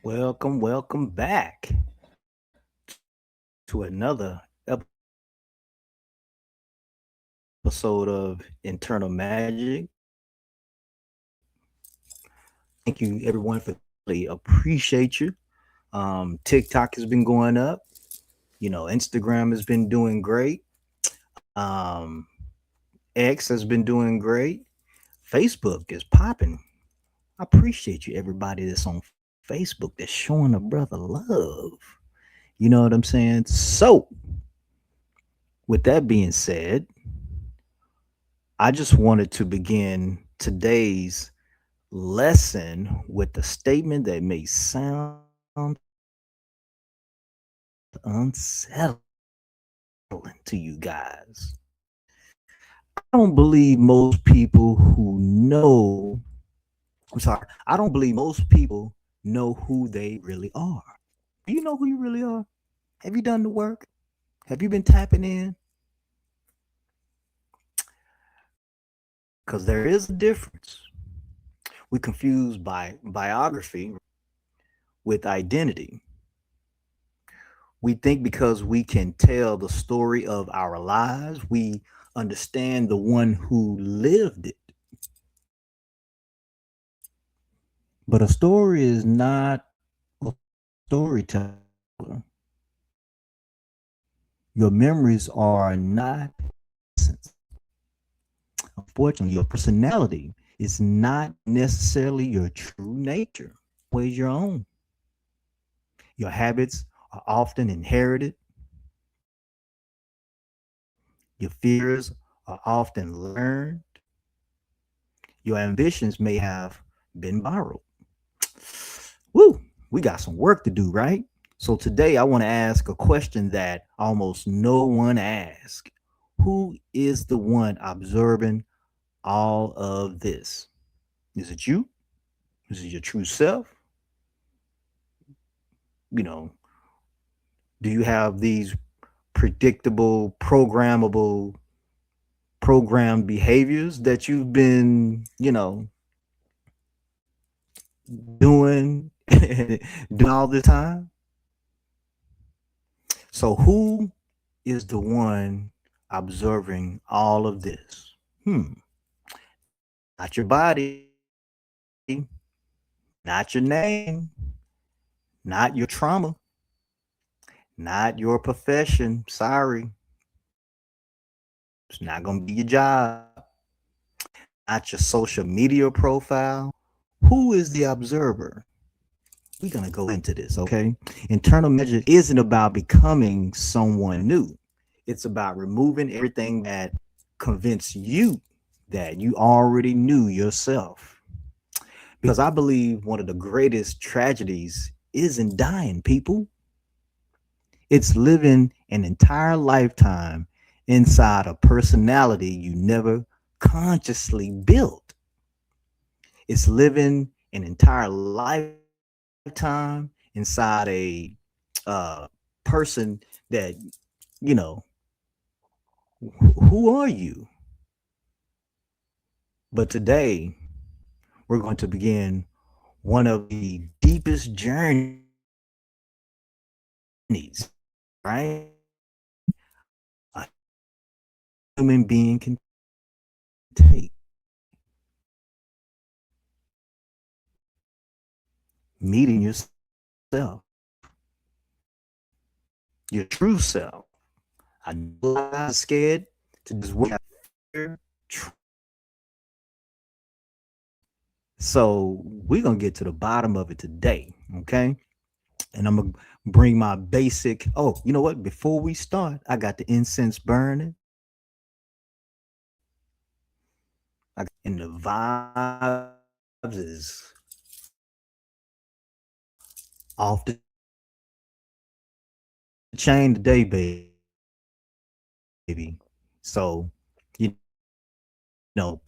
Welcome back to another episode of Internal Magic. Thank you, everyone, for appreciate you. TikTok has been going up. Instagram has been doing great. Um, X has been doing great. Facebook is popping. I appreciate you, everybody that's on Facebook that's showing a brother love. You know what I'm saying? So, with that being said, I just wanted to begin today's lesson with a statement that may sound unsettling to you guys. I don't believe most people who know, I'm sorry, I don't believe most people know who they really are. Do you know who you really are? Have you done the work? Have you been tapping in? Because there is a difference. We confuse biography with identity. We think because we can tell the story of our lives, we understand the one who lived it. But a story is not a storyteller. Your memories are not essence. Unfortunately, your personality is not necessarily your true nature, always your own. Your habits are often inherited. Your fears are often learned. Your ambitions may have been borrowed. Woo, we got some work to do, right? So today I want to ask a question that almost no one asks. Who is the one observing all of this? Is it you? Is it your true self? You know, do you have these predictable, programmable, programmed behaviors that you've been, doing doing all the time? So who is the one observing all of this? Not your body, not your name, not your trauma, not your profession. Sorry, it's not going to be your job, not your social media profile. Who is the observer? We're going to go into this, okay? Internal measure isn't about becoming someone new. It's about removing everything that convinces you that you already knew yourself. Because I believe one of the greatest tragedies isn't dying, people. It's living an entire lifetime inside a personality you never consciously built. It's living an entire lifetime inside a person that, you know, who are you? But today, we're going to begin one of the deepest journeys, right? A human being can take. Meeting yourself, your true self. I know a lot of guys are scared to just fear. So we're gonna get to the bottom of it today, okay? And I'm gonna bring my basic. Oh, you know what? Before we start, I got the incense burning. And the vibes is off the chain today, baby. So,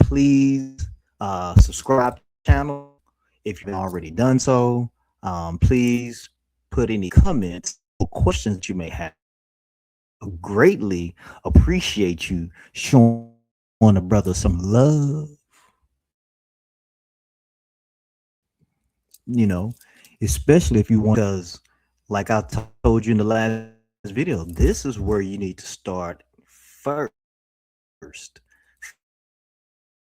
please subscribe to the channel if you've already done so. Please put any comments or questions that you may have. I greatly appreciate you showing a brother some love. You know, it's especially if you want, because like I told you in the last video, this is where you need to start first.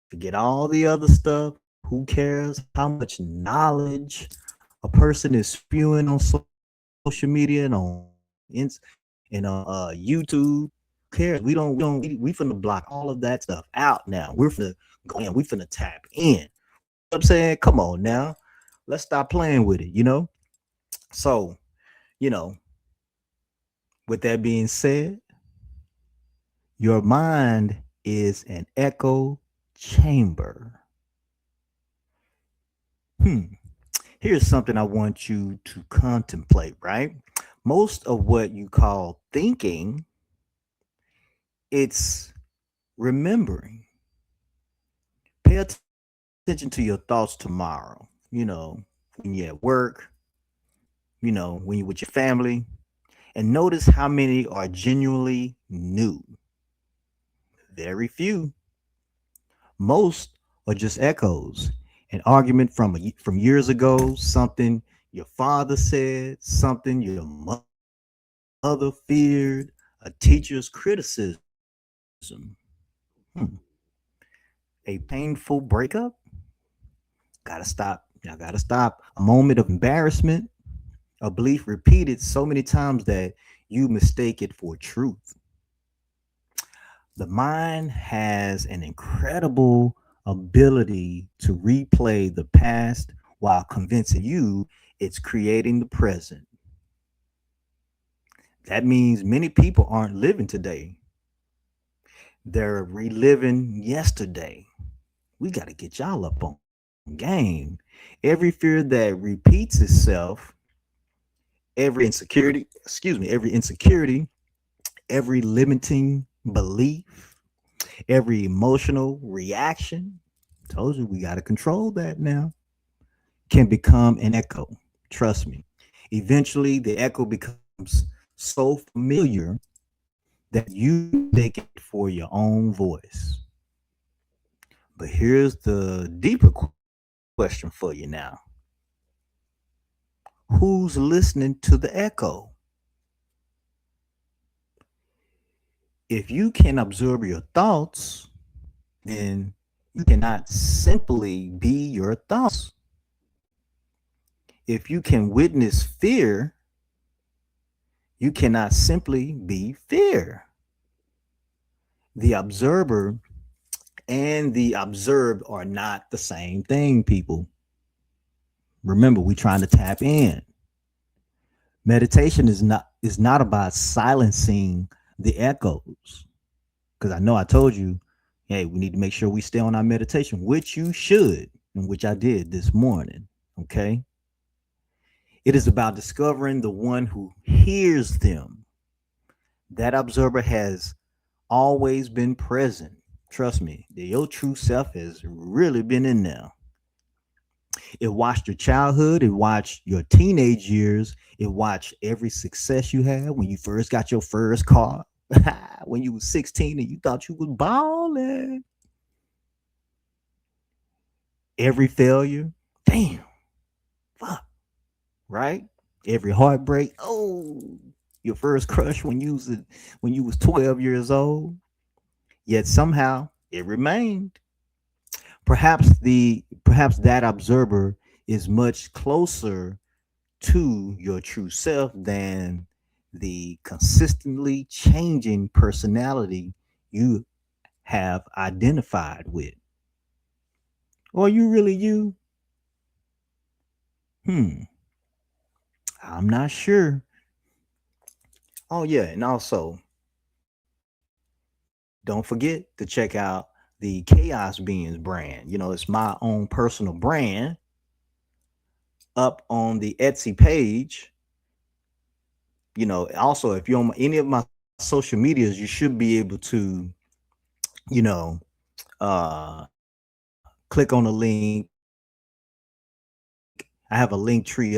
Forget all the other stuff. Who cares how much knowledge a person is spewing on social media and YouTube? Cares? We finna block all of that stuff out now. We finna tap in. You know what I'm saying? Come on now. Let's stop playing with it. So, you know, with that being said, your mind is an echo chamber. Hmm. Here's something I want you to contemplate, right? Most of what you call thinking, it's remembering. Pay attention to your thoughts tomorrow, when you're at work, when you're with your family, and notice how many are genuinely new. Very few. Most are just echoes. An argument from years ago, something your father said, something your mother feared, a teacher's criticism. Hmm. A painful breakup. Gotta stop. Y'all gotta stop. A moment of embarrassment, a belief repeated so many times that you mistake it for truth. The mind has an incredible ability to replay the past while convincing you it's creating the present. That means many people aren't living today, they're reliving yesterday. We got to get y'all up on game. Every fear that repeats itself, every insecurity, every limiting belief, every emotional reaction, told you we got to control that now, can become an echo. Trust me. Eventually, the echo becomes so familiar that you mistake it for your own voice. But here's the deeper question for you now: who's listening to the echo? If you can absorb your thoughts, then you cannot simply be your thoughts. If you can witness fear, you cannot simply be fear. The observer and the observed are not the same thing, people. Remember, we're trying to tap in. Meditation is not about silencing the echoes. Because I know I told you, hey, we need to make sure we stay on our meditation, which you should, and which I did this morning. Okay. It is about discovering the one who hears them. That observer has always been present. Trust me, your true self has really been in there. It watched your childhood, it watched your teenage years, it watched every success you had when you first got your first car, when you was 16 and you thought you was balling. Every failure, damn, fuck, right? Every heartbreak, oh, your first crush when you was 12 years old. Yet somehow it remained. Perhaps that observer is much closer to your true self than the consistently changing personality you have identified with. Or you really you? Hmm, I'm not sure. Oh yeah, and also don't forget to check out the Chaos Beings brand. It's my own personal brand up on the Etsy page. Also, if you're on any of my social medias, you should be able to, you know, click on the link. I have a link tree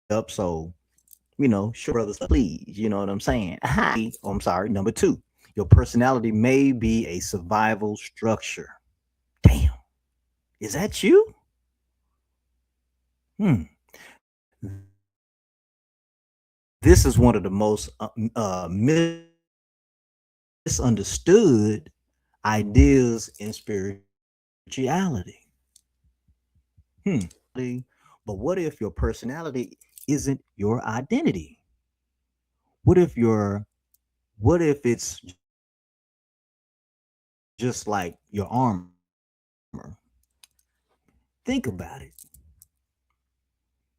up, so show your brothers some love, please. You know what I'm saying? I'm sorry. Number two, your personality may be a survival structure. Damn, is that you? Hmm. This is one of the most misunderstood ideas in spirituality. Hmm. But what if your personality isn't your identity? What if your what if it's just like your armor? Think about it.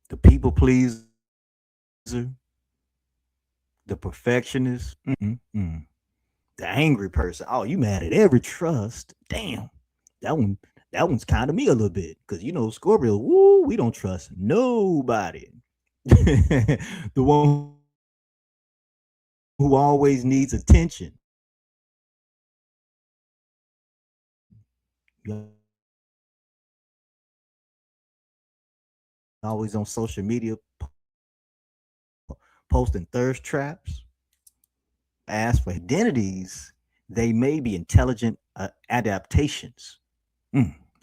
The people pleaser, the perfectionist, the angry person. Oh, you mad at every trust. Damn. That one that one's kind of me a little bit. Cause you know, Scorpio, woo, we don't trust nobody. The one who always needs attention. You're always on social media posting thirst traps. As for identities, they may be intelligent adaptations.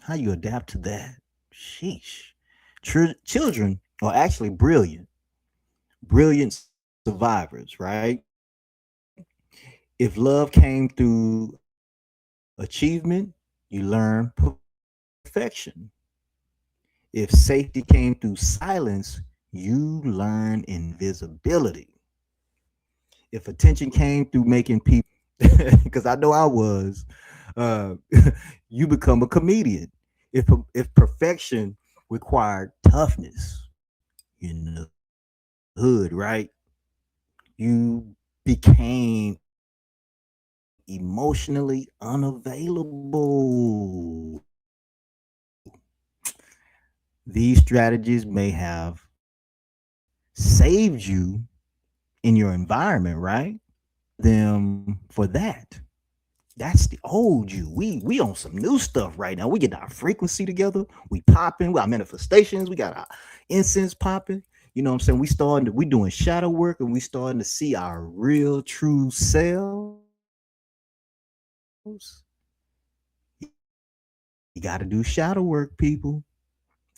How you adapt to that? Sheesh. Children are actually brilliant survivors, right? If love came through achievement, you learn perfection. If safety came through silence, you learn invisibility. If attention came through making people, because I know I was, uh, you become a comedian. If perfection required toughness in the hood, right? You became emotionally unavailable. These strategies may have saved you in your environment, right? Them for that. That's the old you. We on some new stuff right now. We get our frequency together. We popping. We got manifestations. We got our incense popping. You know what I'm saying? We doing shadow work and we starting to see our real true selves. You got to do shadow work, people.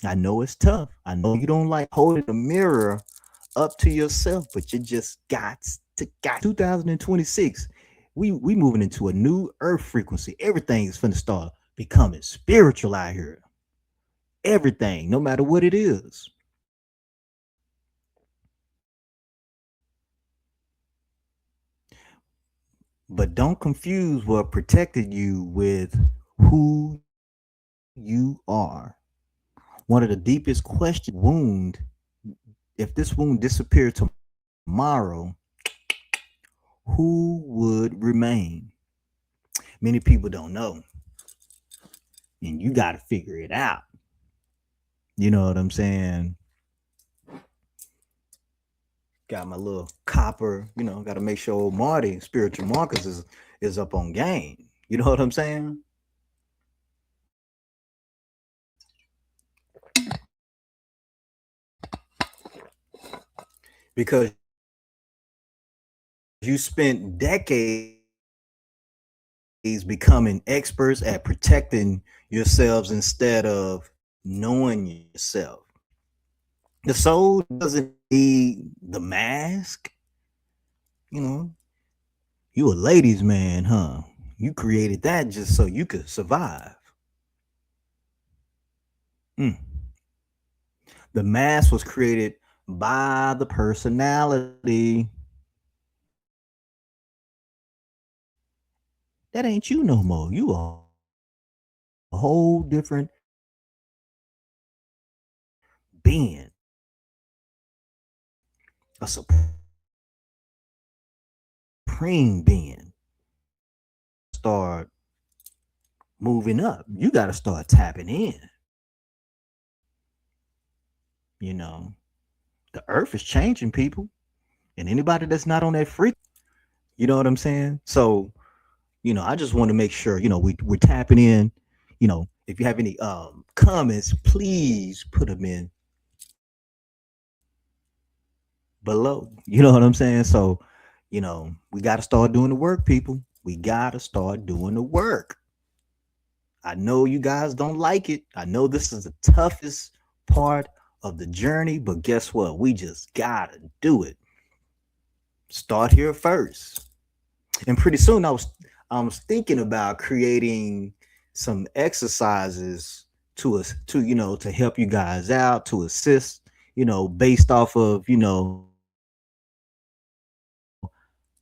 I know it's tough. I know you don't like holding the mirror up to yourself, but you just got 2026. We moving into a new earth frequency. Everything is finna start becoming spiritual out here. Everything, no matter what it is. But don't confuse what protected you with who you are. One of the deepest questions wound, if this wound disappeared tomorrow, who would remain? Many people don't know. And you got to figure it out. You know what I'm saying? Got my little copper, got to make sure old Marty, spiritual Marcus, is up on game. You know what I'm saying? Because you spent decades becoming experts at protecting yourselves instead of knowing yourself. The soul doesn't need the mask. You know, you a ladies' man, huh? You created that just so you could survive. Mm. The mask was created by the personality. That ain't you no more. You a whole different being, a supreme being. Start moving up. You got to start tapping in. You know, the earth is changing, people, and anybody that's not on that freak, you know what I'm saying? So, I just want to make sure, we're tapping in. If you have any comments, please put them in below. You know what I'm saying? So, we got to start doing the work, people. We got to start doing the work. I know you guys don't like it. I know this is the toughest part of the journey, but guess what? We just gotta do it. Start here first. And pretty soon I was thinking about creating some exercises to us to help you guys out, to assist, based off of,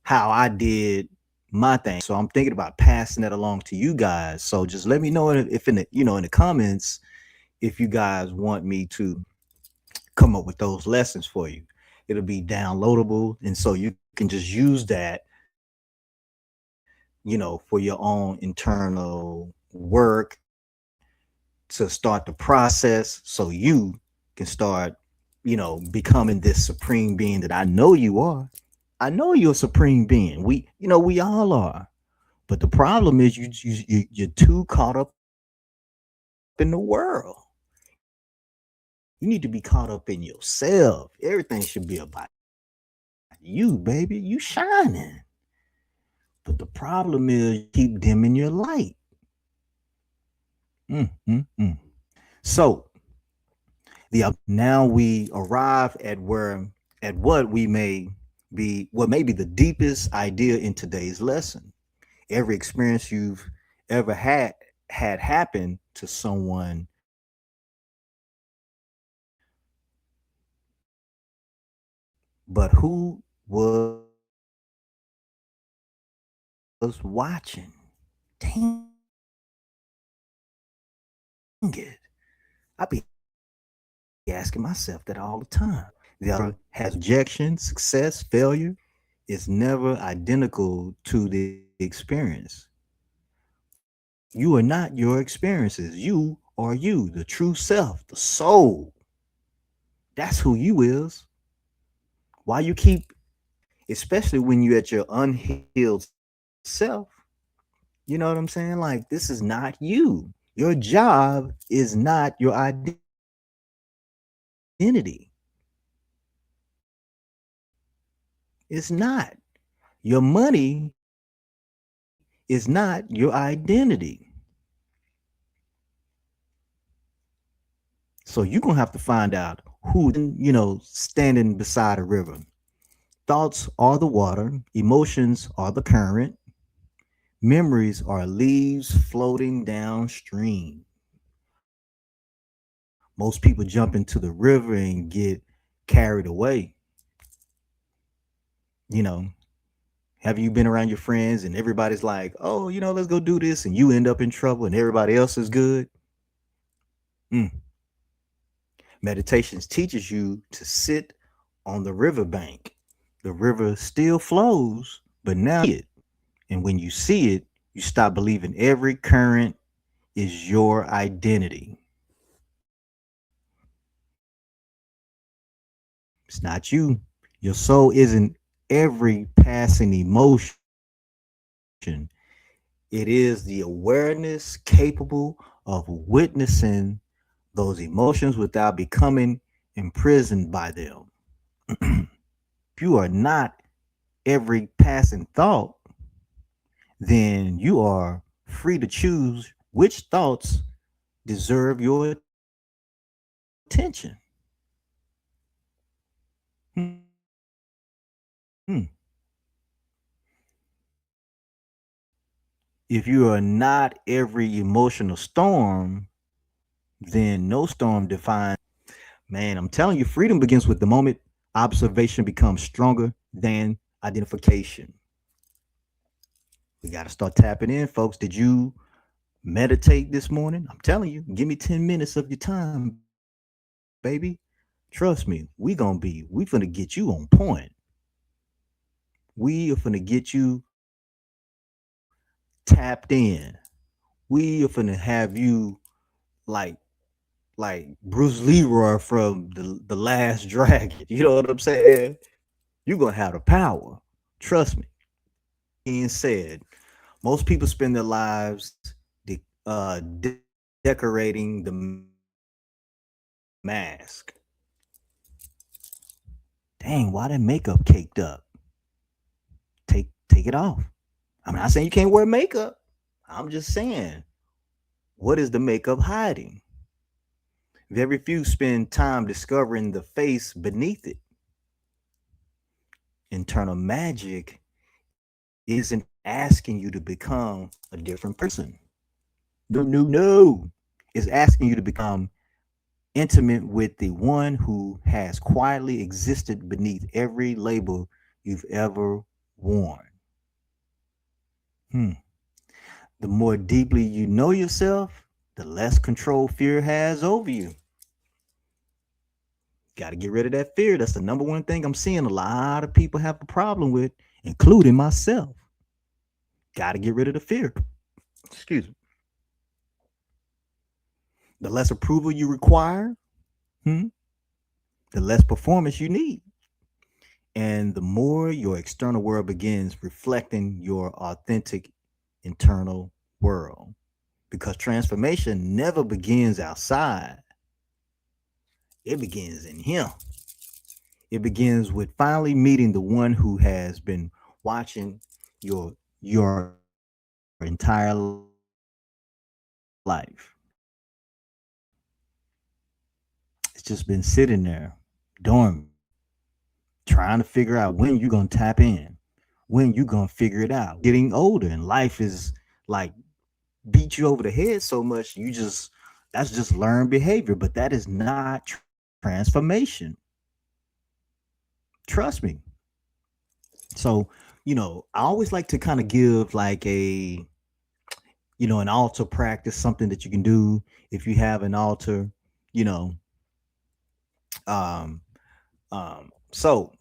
how I did my thing. So I'm thinking about passing that along to you guys. So just let me know if in the comments if you guys want me to come up with those lessons for you. It'll be downloadable, and so you can just use that, for your own internal work to start the process so you can start, becoming this supreme being that I know you are. I know you're a supreme being. We all are. But the problem is you're too caught up in the world. You need to be caught up in yourself. Everything should be about you, baby. You shining. But the problem is you keep dimming your light. So the now we arrive at what we may be what may be the deepest idea in today's lesson. Every experience you've ever had happen to someone, but who was watching? Dang it. I be asking myself that all the time. The other has rejection, success, failure is never identical to the experience. You are not your experiences. You are you, the true self, the soul. That's who you is. Why you keep, especially when you're at your unhealed self, you know what I'm saying? Like, this is not you. Your job is not your identity. It's not. Your money is not your identity. So you're gonna have to find out who standing beside a river. Thoughts are the water, emotions are the current, memories are leaves floating downstream. Most people jump into the river and get carried away. You know, have you been around your friends and everybody's like, oh, let's go do this, and you end up in trouble and everybody else is good? Mm. Meditations teaches you to sit on the riverbank. The river still flows, but now you see it. And when you see it, you stop believing every current is your identity. It's not you. Your soul isn't every passing emotion. It is the awareness capable of witnessing those emotions without becoming imprisoned by them. If you are not every passing thought, then you are free to choose which thoughts deserve your attention. Hmm. If you are not every emotional storm, then no storm defines. Man, I'm telling you, freedom begins with the moment observation becomes stronger than identification. We got to start tapping in, folks. Did you meditate this morning? I'm telling you, give me 10 minutes of your time, baby. Trust me, we finna get you on point. We are finna get you tapped in. We are finna have you like like Bruce Leroy from the Last Dragon. You know what I'm saying? You're gonna have the power. Trust me. Being said, most people spend their lives decorating the mask. Dang, why that makeup caked up? Take it off. I'm not saying you can't wear makeup. I'm just saying, what is the makeup hiding? Very few spend time discovering the face beneath it. Internal magic isn't asking you to become a different person. No, no, no. It's asking you to become intimate with the one who has quietly existed beneath every label you've ever worn. Hmm. The more deeply you know yourself, the less control fear has over you. Got to get rid of that fear. That's the number one thing I'm seeing a lot of people have a problem with, including myself. Got to get rid of the fear. Excuse me. The less approval you require, hmm, the less performance you need. And the more your external world begins reflecting your authentic internal world. Because transformation never begins outside, it begins in Him. It begins with finally meeting the one who has been watching your entire life. It's just been sitting there, dormant, trying to figure out when you're gonna tap in, when you're gonna figure it out. Getting older and life is like beat you over the head so much that's just learned behavior, but that is not transformation. Trust me. So, I always like to kind of give like an altar practice, something that you can do if you have an altar, you know, um, so,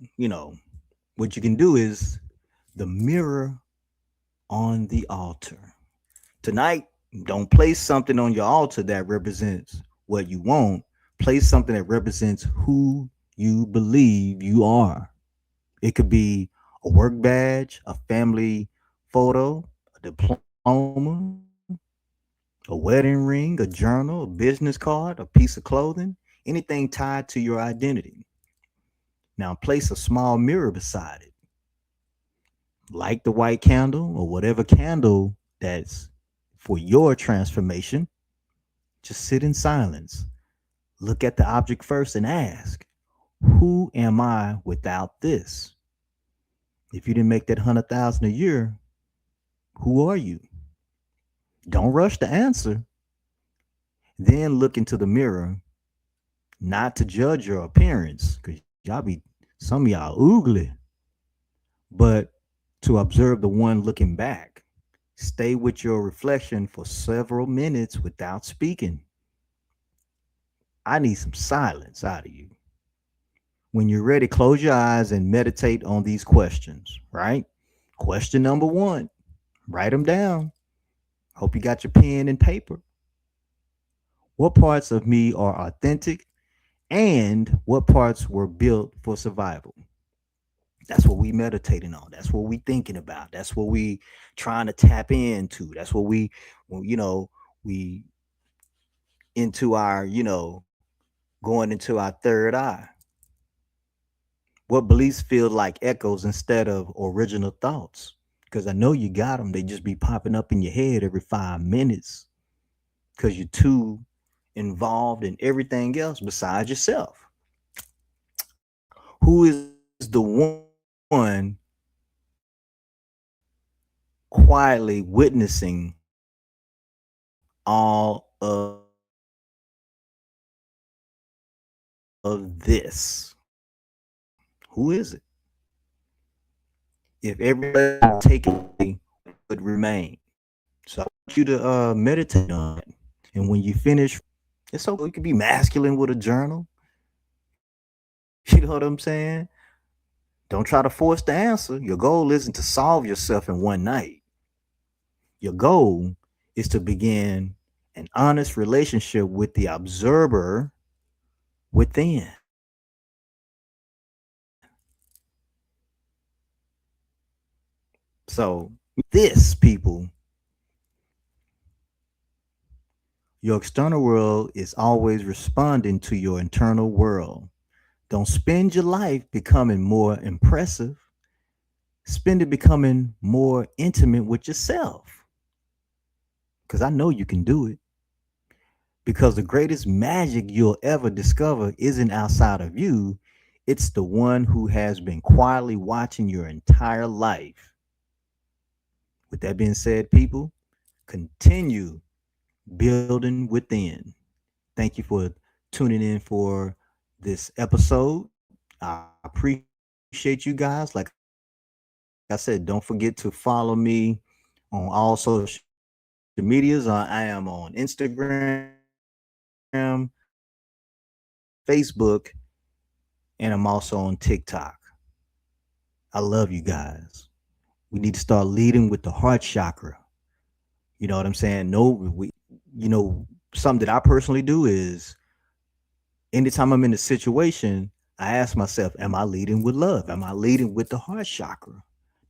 what you can do is the mirror on the altar. Tonight, don't place something on your altar that represents what you want. Place something that represents who you believe you are. It could be a work badge, a family photo, a diploma, a wedding ring, a journal, a business card, a piece of clothing, anything tied to your identity. Now, place a small mirror beside it. Light the white candle or whatever candle that's for your transformation. Just sit in silence. Look at the object first and ask, who am I without this? If you didn't make that 100,000 a year, who are you? Don't rush the answer. Then look into the mirror, not to judge your appearance, because y'all be, some of y'all oogly, but to observe the one looking back. Stay with your reflection for several minutes without speaking. I need some silence out of you. When you're ready, close your eyes and meditate on these questions, right? Question number one, write them down. Hope you got your pen and paper. What parts of me are authentic and what parts were built for survival? That's what we meditating on. That's what we thinking about. That's what we trying to tap into. That's what we into our, going into our third eye. What beliefs feel like echoes instead of original thoughts? Because I know you got them. They just be popping up in your head every 5 minutes because you're too involved in everything else besides yourself. Who is the one quietly witnessing all of this? Who is it? If every label was taken away, what would remain? So I want you to meditate on it. And when you finish, it's okay. You can be masculine with a journal. You know what I'm saying? Don't try to force the answer. Your goal isn't to solve yourself in one night. Your goal is to begin an honest relationship with the observer within. So, this, people, your external world is always responding to your internal world. Don't spend your life becoming more impressive. Spend it becoming more intimate with yourself. Because I know you can do it. because the greatest magic you'll ever discover isn't outside of you. It's the one who has been quietly watching your entire life. With that being said, people, continue building within. Thank you for tuning in for this episode. I appreciate you guys. Like I said, don't forget to follow me on all social medias. I am on Instagram, Facebook, and I'm also on TikTok. I love you guys. We need to start leading with the heart chakra. You know what I'm saying? No, something that I personally do is anytime I'm in a situation, I ask myself, am I leading with love? Am I leading with the heart chakra?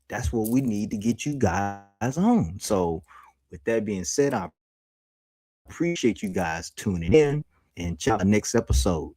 That's what we need to get you guys on. So, with that being said, I appreciate you guys tuning in and check out the next episode.